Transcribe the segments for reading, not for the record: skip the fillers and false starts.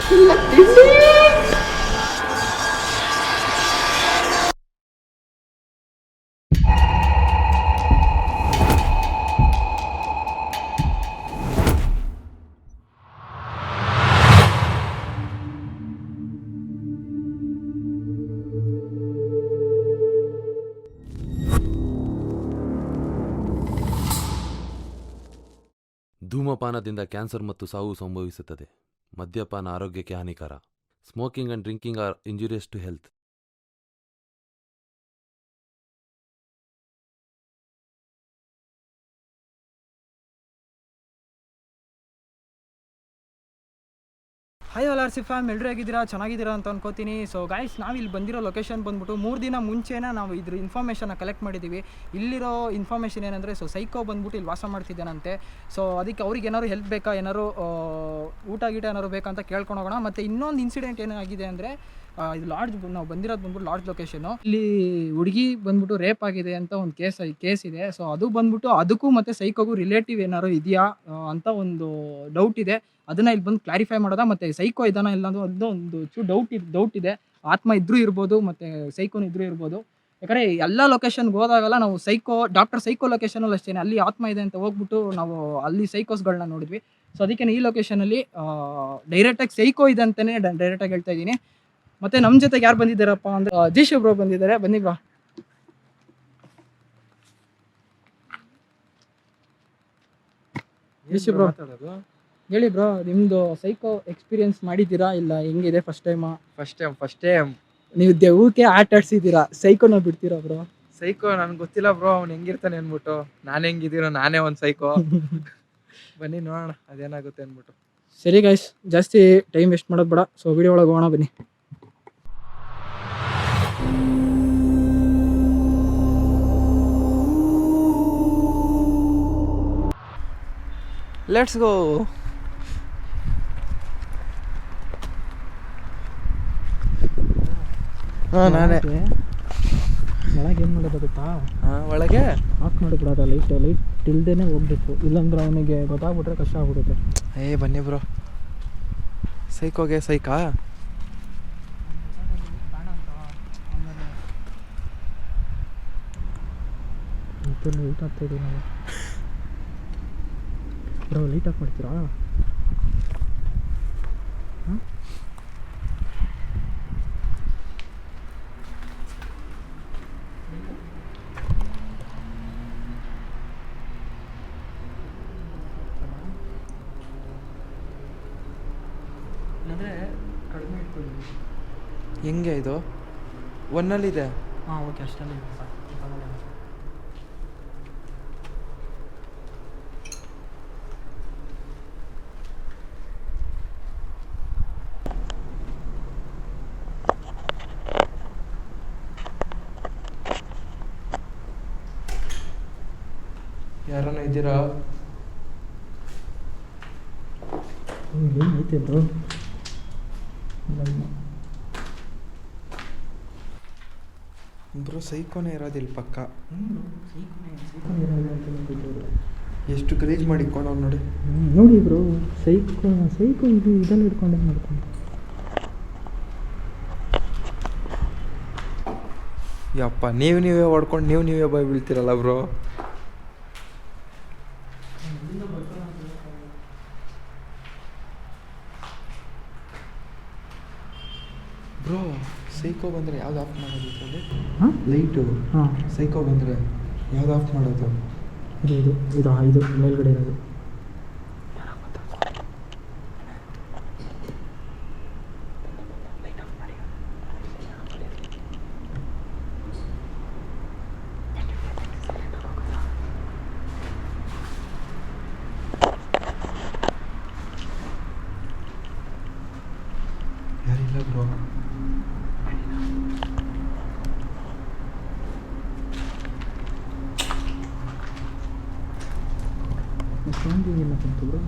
ಧೂಮಪಾನದಿಂದ cancer ಮತ್ತು ಸಾವು ಸಂಭವಿಸುತ್ತದೆ. ಮದ್ಯಪಾನ ಆರೋಗ್ಯಕ್ಕೆ ಹಾನಿಕರ. Smoking and drinking are injurious to health. Hi all R C fam, ಎಲ್ಲರೂ ಹೇಗಿದ್ದೀರಾ? ಚೆನ್ನಾಗಿದ್ದೀರಾ ಅಂತ ಅನ್ಕೋತೀನಿ. ಸೊ ಗೈಸ್, ನಾವು ಇಲ್ಲಿ ಬಂದಿರೋ ಲೊಕೇಶನ್ ಬಂದ್ಬಿಟ್ಟು 3 ದಿನ ಮುಂಚೆನೇ ನಾವು ಇದ್ರ ಇನ್ಫಾರ್ಮೇಷನ್ನ ಕಲೆಕ್ಟ್ ಮಾಡಿದ್ದೀವಿ. ಇಲ್ಲಿರೋ ಇನ್ಫಾರ್ಮೇಷನ್ ಏನಂದರೆ, ಸೊ ಸೈಕೋ ಬಂದ್ಬಿಟ್ಟು ಇಲ್ಲಿ ವಾಸ ಮಾಡ್ತಿದ್ದಾನಂತೆ. ಸೊ ಅದಕ್ಕೆ ಅವ್ರಿಗೆ ಏನಾದ್ರು ಹೆಲ್ಪ್ ಬೇಕಾ, ಏನಾದ್ರು ಊಟ ಗೀಟ ಏನಾದ್ರು ಬೇಕಂತ ಕೇಳ್ಕೊಂಡು ಹೋಗೋಣ. ಮತ್ತು ಇನ್ನೊಂದು ಇನ್ಸಿಡೆಂಟ್ ಏನಾಗಿದೆ ಅಂದರೆ, ಇದು ಲಾಡ್ಜ್, ನಾವು ಬಂದಿರೋದು ಬಂದ್ಬಿಟ್ಟು ಲಾಡ್ಜ್ ಲೊಕೇಶನು. ಇಲ್ಲಿ ಹುಡುಗಿ ಬಂದ್ಬಿಟ್ಟು ರೇಪ್ ಆಗಿದೆ ಅಂತ ಒಂದು ಕೇಸ್ ಇದೆ. ಸೊ ಅದು ಬಂದ್ಬಿಟ್ಟು ಅದಕ್ಕೂ ಮತ್ತು ಸೈಕೋಗೂ ರಿಲೇಟಿವ್ ಏನಾದ್ರು ಇದೆಯಾ ಅಂತ ಒಂದು ಡೌಟ್ ಇದೆ. ಅದನ್ನು ಇಲ್ಲಿ ಬಂದು ಕ್ಲಾರಿಫೈ ಮಾಡೋದಾ, ಮತ್ತು ಸೈಕೋ ಇದ್ದಾನ ಇಲ್ಲ ಅನ್ನೋ ಒಂದು ಡೌಟ್ ಇದೆ. ಆತ್ಮ ಇದ್ರೂ ಇರ್ಬೋದು, ಮತ್ತು ಸೈಕೋನು ಇದ್ರೂ ಇರ್ಬೋದು. ಯಾಕಂದರೆ ಎಲ್ಲ ಲೊಕೇಶನ್ಗೆ ಹೋದಾಗಲ್ಲ ನಾವು ಡಾಕ್ಟರ್ ಸೈಕೋ ಲೊಕೇಶನಲ್ಲಿ ಅಷ್ಟೇ ಅಲ್ಲಿ ಆತ್ಮ ಇದೆ ಅಂತ ಹೋಗ್ಬಿಟ್ಟು ನಾವು ಅಲ್ಲಿ ಸೈಕೋಸ್ಗಳನ್ನ ನೋಡಿದ್ವಿ. ಸೊ ಅದಕ್ಕೆ ಈ ಲೊಕೇಶನಲ್ಲಿ ಡೈರೆಕ್ಟಾಗಿ ಸೈಕೋ ಇದೆ ಅಂತಲೇ ಡೈರೆಕ್ಟಾಗಿ ಹೇಳ್ತಾ ಇದ್ದೀನಿ. ಮತ್ತು ನಮ್ಮ ಜೊತೆಗೆ ಯಾರು ಬಂದಿದ್ದಾರಪ್ಪ ಅಂದರೆ, ಜೀಶು ಬ್ರೋ ಬಂದಿದ್ದಾರೆ. ಬನ್ನಿ ಬ್ರೋ. ಜೀಶು ಬ್ರೋ, ಹೇಳಿ ಬ್ರೋ, ನಿಮ್ಮದು ಸೈಕೋ ಎಕ್ಸ್ಪೀರಿಯನ್ಸ್ ಮಾಡಿದ್ದೀರಾ ಇಲ್ಲ ಹೆಂಗಿದೆ? ಫಸ್ಟ್ ಟೈಮ್ ನೀವು ದೆವ್ವಕ್ಕೆ ಆಟ ಆಡ್ಸಿದ್ದೀರಾ, ಸೈಕೋನ ಬಿಡ್ತೀರಾ ಬ್ರೋ? ಸೈಕೋ ನನ್ಗೆ ಗೊತ್ತಿಲ್ಲ ಬ್ರೋ, ಅವ್ನು ಹೆಂಗಿರ್ತಾನೆ ಅಂದ್ಬಿಟ್ಟು. ನಾನು ಹೆಂಗಿದ್ದೀನೋ ನಾನೇ ಒಂದು ಸೈಕೋ. ಬನ್ನಿ ನೋಡೋಣ ಅದೇನಾಗುತ್ತೆ ಅಂದ್ಬಿಟ್ಟು. ಸರಿ ಗೈಸ್, ಜಾಸ್ತಿ ಟೈಮ್ ವೇಸ್ಟ್ ಮಾಡೋದು ಬೇಡ. ಸೊ ವಿಡಿಯೋ ಒಳಗೆ ಹೋಗೋಣ ಬನ್ನಿ. Let's go. ನಾನೇ ಒಳಗೆ ಏನು ಮಾಡೋದು ಗೊತ್ತಾ? ಒಳಗೆ ಆಫ್ ಮಾಡಿಬಿಡೋದ ಲೈಟ್ ಇಲ್ದೇನೆ ಹೋಗ್ಬೇಕು, ಇಲ್ಲಾಂದ್ರೆ ಅವನಿಗೆ ಗೊತ್ತಾಗ್ಬಿಟ್ರೆ ಕಷ್ಟ ಆಗ್ಬಿಡುತ್ತೆ. ಬನ್ನಿ ಬ್ರೋ. ಸೈಕೋಗೆ ಸೈಕಾ? ಲೈಟ್ ಆಗ್ತಾಯಿದ್ದೀವಿ ನಾವು ಬ್ರೋ. ಲೈಟ್ ಆಫ್ ಮಾಡ್ತೀರಾ? ಹೆಂಗೆ ಇದು? ಒನ್ನಲ್ಲಿದೆ. ಹಾಂ, ಓಕೆ, ಅಷ್ಟಲ್ಲಿ ಯಾರನ್ನ ಇದ್ದೀರಾ? ಏನೈತೆ ಬ್ರೋ? ಬ್ರೋ ಸೈಕೋನೇ ಇರೋದಿಲ್ಲ ಪಕ್ಕ. ಎಷ್ಟು ಗಲೀಜ್ ಮಾಡಿಕೊಂಡು ನೋಡಿ. ನೋಡಿ ಬ್ರೋ, ಸೈಕೋ ಇದು ಇದನ್ನು ಹಿಡ್ಕೊಂಡೆ ಮಾಡ್ಕೊಂಡು. ಯಪ್ಪ, ನೀವೇ ಹೊಡ್ಕೊಂಡು ನೀವೇ ಬಾಯ್ ಬೀಳ್ತೀರಲ್ಲ ಬ್ರೋ. ಬ್ರೋ ಸೈಕೋ ಬಂದರೆ ಯಾವ್ದು ಆಫ್ ಮಾಡೋದು? ಇದರಲ್ಲಿ ಲೈಟು. ಹಾಂ, ಸೈಕೋ ಬಂದರೆ ಯಾವ್ದು ಆಫ್ ಮಾಡೋದು? ಇದು ಮೇಲ್ಗಡೆ ಇರೋದು. ಯಾರಿಲ್ಲ ಬ್ರೋ. ಇಲ್ಲ ಬಂತು ಬ್ರೋ.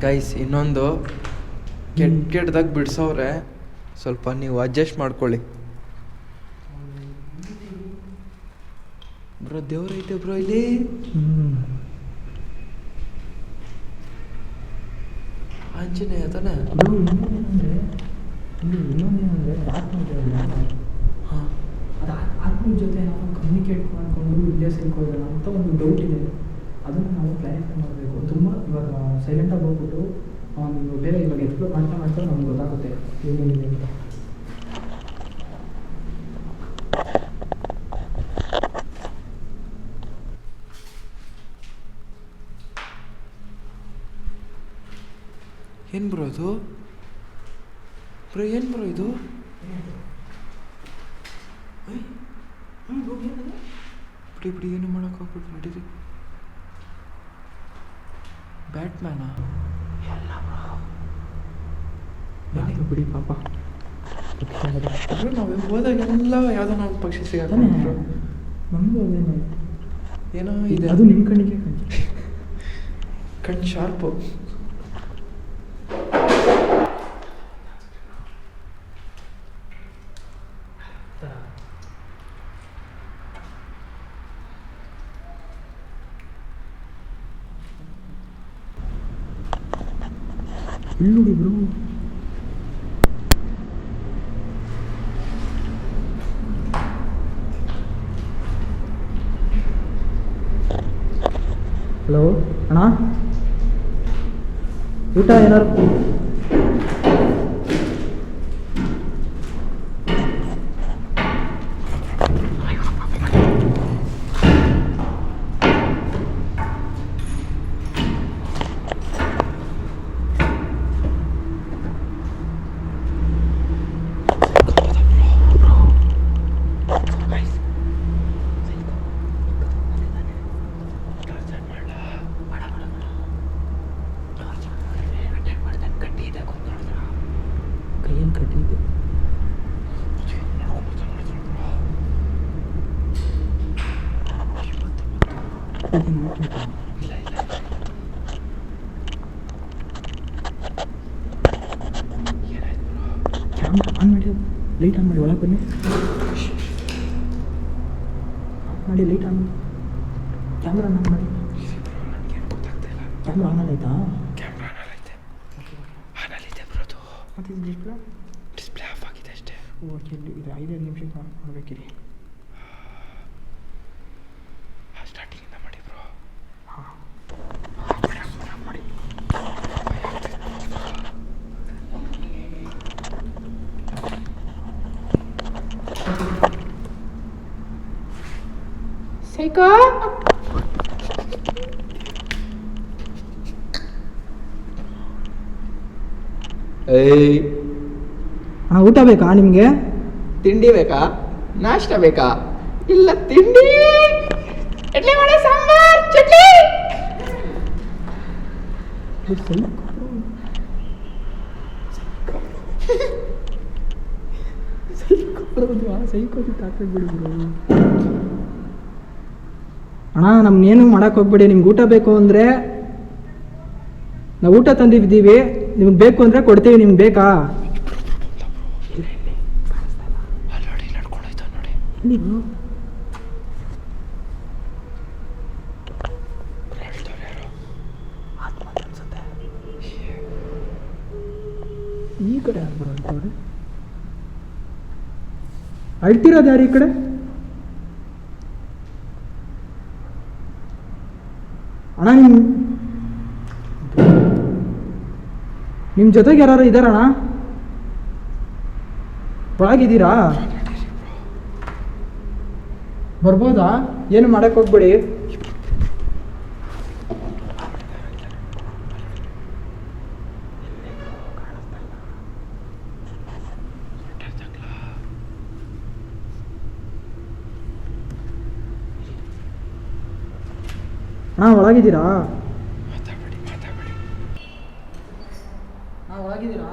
ಗೈಸ್, ಇನ್ನೊಂದು ಕೆಟ್ಟದಾಗ ಬಿಡಿಸೋರೆ, ಸ್ವಲ್ಪ ನೀವು ಅಡ್ಜಸ್ಟ್ ಮಾಡ್ಕೊಳ್ಳಿ. ಬ್ರೋ ದೇವ್ರೈತೆ ಬ್ರೋ ಇಲ್ಲಿ. ಆಂಜನೇಯ ತಾನೆ. ಇನ್ನೊಂದೇನಂದರೆ ಹಾಂ, ಅದು ಆತ್ಮನ ಜೊತೆ ನಾವು ಕಮ್ಯುನಿಕೇಟ್ ಮಾಡಿಕೊಂಡು ಇಲ್ಲೇ ಸೇರ್ಕೋದಲ್ಲ ಅಂತ ಒಂದು ಡೌಟ್ ಇದೆ. ಅದನ್ನು ನಾವು ಕ್ಲಾರಿಫೈ ಮಾಡಬೇಕು. ತುಂಬ ಇವಾಗ ಸೈಲೆಂಟಾಗಿ ಹೋಗ್ಬಿಟ್ಟು ನೀವು ಬೇರೆ ಇವಾಗ ಎಕ್ಸ್ಪ್ಲೋರ್ ಮಾಡ್ತಾ ಮಾಡ್ತಾ ನಮ್ಗೆ ಗೊತ್ತಾಗುತ್ತೆ ಏನೇನಿದೆ ಅಂತ. ಏನು ಬ್ರೋ ಅದು? ಬ್ರೋ ಏನು ಬ್ರೋ ಇದು? ಬಿಡಿ ಬಿಡಿ, ಏನು ಮಾಡೋಕ್ಕಾಗ್ಬಿಟ್ಟು ನಡೀರಿ. ಬ್ಯಾಟ್ಮ್ಯಾನಾ? ಬಿಡಿ ಪಾಪ. ನಾವು ಹೋದಾಗೆಲ್ಲ ಯಾವುದೋ ನಾವು ಪಕ್ಷಿ ಸಿಗಾಕೊಂಡ್ರು. ನಮಗೂ ಅದೇನೆ ಏನೋ ಇದೆ. ಅದು ನಿಮ್ಮ ಕಣ್ಣಿಗೆ ಕಣ್ಣು ಶಾರ್ಪು. ಇಲ್ಲಿ ಬ್ರೋ, ಹಲೋ ಅಣ್ಣ, ಊಟ ಏನಾರು? ಕೈಯಲ್ಲಿ ಕಟ್ಟಿದ್ದೆ. ಕ್ಯಾಮ್ರಾ ಆನ್ ಮಾಡಿ, ಲೈಟ್ ಆನ್ ಮಾಡಿ, ಒಳಗೆ ಬನ್ನಿ. ಮಾಡಿ ಲೈಟ್ ಆನ್ ಮಾಡಿ, ಕ್ಯಾಮ್ರಾ ಆನ್ ಮಾಡಿ. ಕ್ಯಾಮ್ರಾ ಆನ್ ಆಯ್ತಾ? ಕ್ಯಾಮ್ರಾ ಆನಲ್ಲೈತೆ. ಆನಲ್ಲಿದೆ ಬ್ರೋದು. ಮತ್ತು ಇದು ಡಿಸ್ಪ್ಲೇ ಡಿಸ್ಪ್ಲೇ ಆಫ್ ಆಗಿದೆ ಅಷ್ಟೇ. ಓಕೆ, ಇದು 5 ನಿಮಿಷಕ್ಕೆ ಮಾಡಬೇಕಿರಿ. ಸ್ಟಾರ್ಟಿಂಗಿಂದ ಮಾಡಿ ಬ್ರೋ. ಹಾಂ ಮಾಡಿ. ಸೈಕೋ ಏಯ್, ಅಣ್ಣ, ಊಟ ಬೇಕಾ ನಿಮಗೆ? ತಿಂಡಿ ಬೇಕಾ? ನಾಷ್ಟ ಬೇಕಾ? ಇಲ್ಲ ತಿಂಡಿ, ಇಡ್ಲಿ ವಡೆ ಸಾಂಬಾರ್ ಚಟ್ನಿ. ಅಣ್ಣ, ನಮ್ಗೇನು ಮಾಡಕ್ಕೆ ಹೋಗ್ಬೇಡಿ. ನಿಮ್ಗೆ ಊಟ ಬೇಕು ಅಂದರೆ ನಾವು ಊಟ ತಂದಿದ್ದೀವಿ, ನಿಮ್ಗೆ ಬೇಕು ಅಂದರೆ ಕೊಡ್ತೀವಿ. ನಿಮ್ಗೆ ಬೇಕಾ? ನೋಡಿ ನಡ್ಕೊಂಡೋಯ್ತ ನೋಡಿ. ನೀವು ಈ ಕಡೆ ಯಾರು ಬರೋದು? ಅಳ್ತಿರೋದು ಯಾರು ಈ ಕಡೆ? ಅಣ್ಣ, ನಿಮ್ಮ ಜೊತೆಗೆ ಯಾರು ಇದ್ದಾರಣ್ಣ? ಒಳಗಿದ್ದೀರಾ? ಬರ್ಬೋದಾ? ಏನು ಮಾಡಕ್ಕೆ ಹೋಗ್ಬೇಡಿ. ಹಾಂ, ಒಳಗಿದ್ದೀರಾ? ಹಾಂ, ಒಳಗಿದ್ದೀರಾ?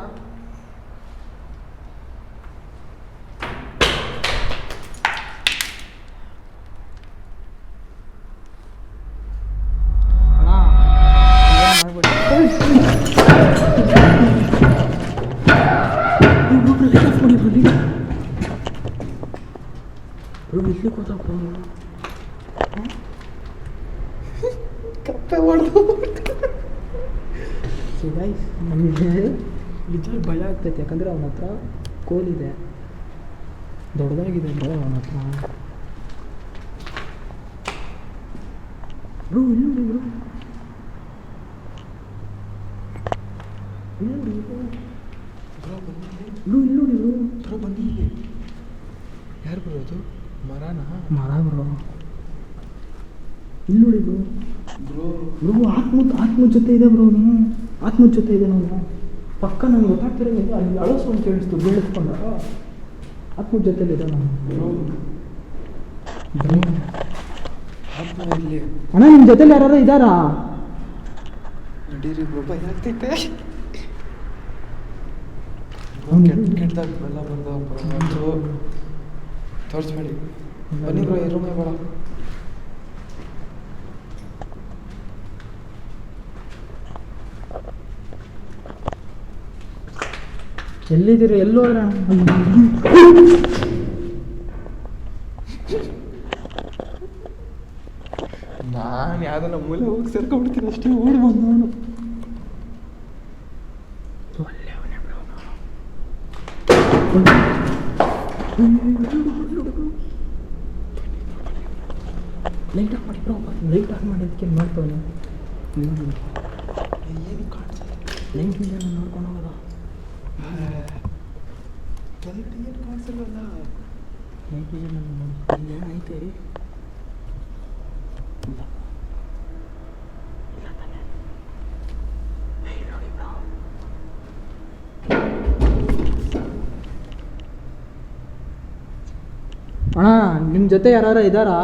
ಇಲ್ಲಿ ಕೂತ ಸೊ ಗೈಸ್ ನಮಗೆ ನಿಜವಾಗಿ ಭಯ ಆಗ್ತೈತೆ, ಯಾಕಂದರೆ ಅವನ ಹತ್ರ ಕೋಲಿದೆ, ದೊಡ್ಡದಾಗಿದೆ ಬ್ರೋ ಅವನ ಹತ್ರ. ಬ್ರೋ ಇಲ್ಲಿ ನೋಡಿ ಬ್ರೋ, ಇಲ್ಲಿ ನೋಡಿ ಬ್ರೋ, ಇಲ್ಲಿ ನೋಡಿ ಬ್ರೋ. ಬ್ರೋ ಬನ್ನಿ ಇಲ್ಲಿ. ಯಾರು ಬರೋದು? ಮರ ಬ್ರೋ, ಇಲ್ಲಿ ನೋಡಿ ಬ್ರೋ. ಬ್ರೋ ಆತ್ಮದ ಜೊತೆ ಇದೆ ಬ್ರೋ, ಅವನು ಆತ್ಮದ ಜೊತೆ ಇದೆ. ನಾನು ಪಕ್ಕ ನನಗೆ ಗೊತ್ತಾಗ್ತಿರೋದು ಅಲ್ಲಿ ಅಳೋ ಸೌಂಡ್ ಕೇಳಿಸ್ತು, ಬೀಳಿಸ್ಕೊಂಡ ಆತ್ಮದ ಜೊತೆಲಿದೆ ನಾನು. ಅಣ್ಣ ನಿಮ್ಮ ಜೊತೆಲಿ ಯಾರು ಇದ್ದಾರಾ? ನಡೀರಿ ಬ್ರೋ, ಭಯ ಆಗ್ತೈತೆ. ಕೆಟ್ಟದಾಗೆಲ್ಲ ಬಂದು ತೋರಿಸ್ಬೇಡಿ. ಬನ್ನಿ ಬ್ರೋ, ಈ ರೂಮೇ ಬೇಡ. ಎಲ್ಲಿದ್ದೀರಿ? ಎಲ್ಲೋದ್ರ? ನಾನು ಯಾವ್ದನ್ನ ಮೂಲೆ ಹೋಗಿ ಸೇರ್ಕೊಂಡ್ಬಿಡ್ತೀನಿ ಅಷ್ಟೇ. ಓಡ್ಬೋದು ನಾನು. ಲೈಟ್ ಆಫ್ ಮಾಡಿ ಬ್ರೋ, ಲೈಟ್ ಆಫ್ ಮಾಡಿದ್ದಕ್ಕೆ ಮಾಡ್ತವನು. ಏನು ಕಾಣಿಸಲ್ಲ. ಲೈಟ್ ಇಂದ ನೋಡ್ಕೊಂಡು ಹೋಗೋದ. ಲೈಟ್ ಏನು ಕಾಣಿಸಲ್ವಲ್ಲ. ಲೈಟ್ ಇಂದ ನೋಡಿ ಏನೈತೆ? ಅಣ್ಣ ನಿಮ್ಮ ಜೊತೆ ಯಾರು ಇದ್ದಾರಾ?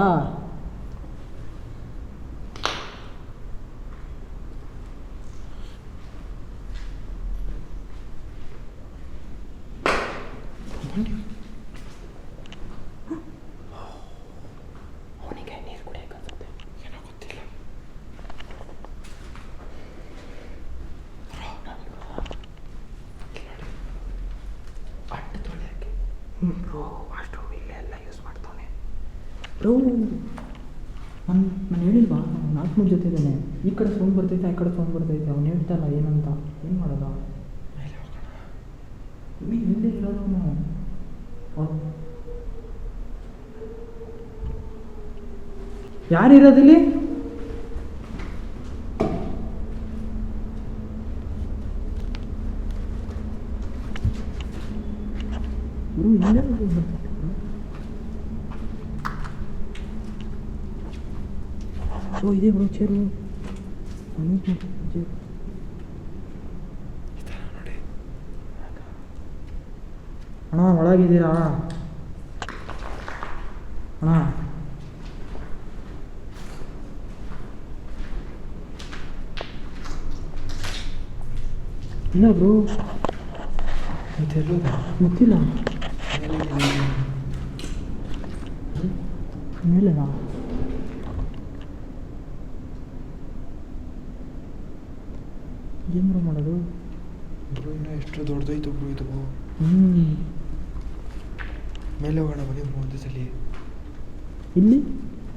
ಅವನಿಗೆ ನೀರು ಕುಡಿಯಕ್ಕೆ ಅನ್ಸುತ್ತೆ, ಏನೋ ಗೊತ್ತಿಲ್ಲ. ಅಟ್ಟು ತೊಳೆಯಕ್ಕೆ ಬ್ರೋ ವಾಶ್ರೂಮ್ ಇಲ್ಲೆಲ್ಲ ಯೂಸ್ ಮಾಡ್ತಾನೆ ಬ್ರೋ. ನಾನು ಹೇಳಿಲ್ವಾ ಅವ್ನು ಆತ್ಮದ ಜೊತೆ ಇದ್ದಾನೆ. ಈ ಕಡೆ ಸೌಂಡ್ ಬರ್ತೈತೆ, ಆ ಕಡೆ ಸೌಂಡ್ ಬರ್ತೈತೆ. ಅವ್ನು ಹೇಳ್ತಾಯಿಲ್ಲ ಏನಂತ. ಏನು ಮಾಡೋದ? ಹಿಂದೆ ಇರೋದು ಅವನು. ಯಾರಿರೋದಿಲ್ಲಿ? ಬ್ರೋ ಹಿಂದೆ ಬ್ರೋ ಇದೆ ಬ್ರೋ ಚೇರು. ನೋಡಿ. ಅಣ್ಣ ಒಳಗಿದ್ದೀರಾ ಅಣ್ಣ? ಇಲ್ಲ ಬ್ರೋ, ಗೊತ್ತಿಲ್ಲ. ಮೇಲೆನಾ? ಏನು ಮಾಡೋದು ಬ್ರೋ? ಇನ್ನೂ ಎಷ್ಟು ದೊಡ್ಡದೈತು ಬ್ರೋ ಇದು. ಮೇಲೆ ಹೋಗೋಣ ಬನ್ನಿ ಒಂದು ಸಲ. ಇಲ್ಲಿ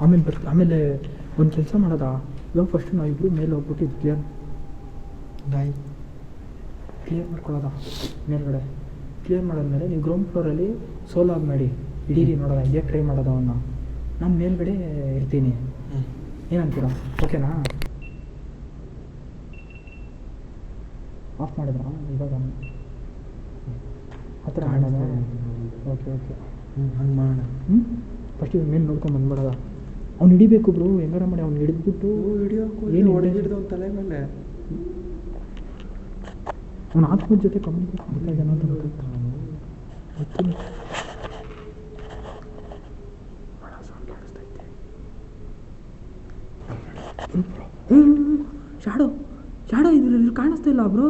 ಆಮೇಲೆ ಆಮೇಲೆ ಒಂದು ಕೆಲಸ ಮಾಡೋದಾ? ಇವಾಗ ಫಸ್ಟ್ ನಾವಿಬ್ಬರು ಮೇಲೆ ಹೋಗ್ಬಿಟ್ಟು ಇದು ಕ್ಲಿಯರ್ ಮಾಡ್ಕೊಳ್ಳೋದ. ಮೇಲ್ಗಡೆ ಕ್ಲಿಯರ್ ಮಾಡಾದ್ಮೇಲೆ ನೀವು ಗ್ರೌಂಡ್ ಫ್ಲೋರಲ್ಲಿ ಸೋಲಾಗಿ ಮಾಡಿ ಇಡೀರಿ ನೋಡೋದ. ಹೇಗೆ ಟ್ರೈ ಮಾಡೋದು ಅವನ್ನ. ನಾನು ಮೇಲ್ಗಡೆ ಇರ್ತೀನಿ, ಏನಂತೀರಾ? ಓಕೆನಾ? ಆಫ್ ಮಾಡಿದ್ರಾ ಇವಾಗ? ಆ ಥರ ಮಾಡೋದ? ಓಕೆ ಹಂಗೆ ಮಾಡೋಣ. ಫಸ್ಟ್ ಇವಾಗ ಮೇಲೆ ನೋಡ್ಕೊಂಡು ಬಂದ್ಬಿಡೋದ. ಅವ್ನು ಹಿಡಿಬೇಕು ಬ್ರೋ, ಹೆಂಗಾರ ಮಾಡಿ ಅವ್ನು ಹಿಡಿದ್ಬಿಟ್ಟು ಏನು ಹೊಡೆದಿಡ್ದು ಅವ್ನ ತಲೆ ಮೇಲೆ. ಅವ್ನು ಆತ್ಮದ ಜೊತೆ ಕಮ್ಯುನಿಕೇಟ್ ಜನ ಅಂತ ಗೊತ್ತಿಲ್ಲ. ಶಾಡೋ ಇದ್ರಲ್ಲಿ ಕಾಣಿಸ್ತಾ ಇಲ್ಲ ಬ್ರೋ.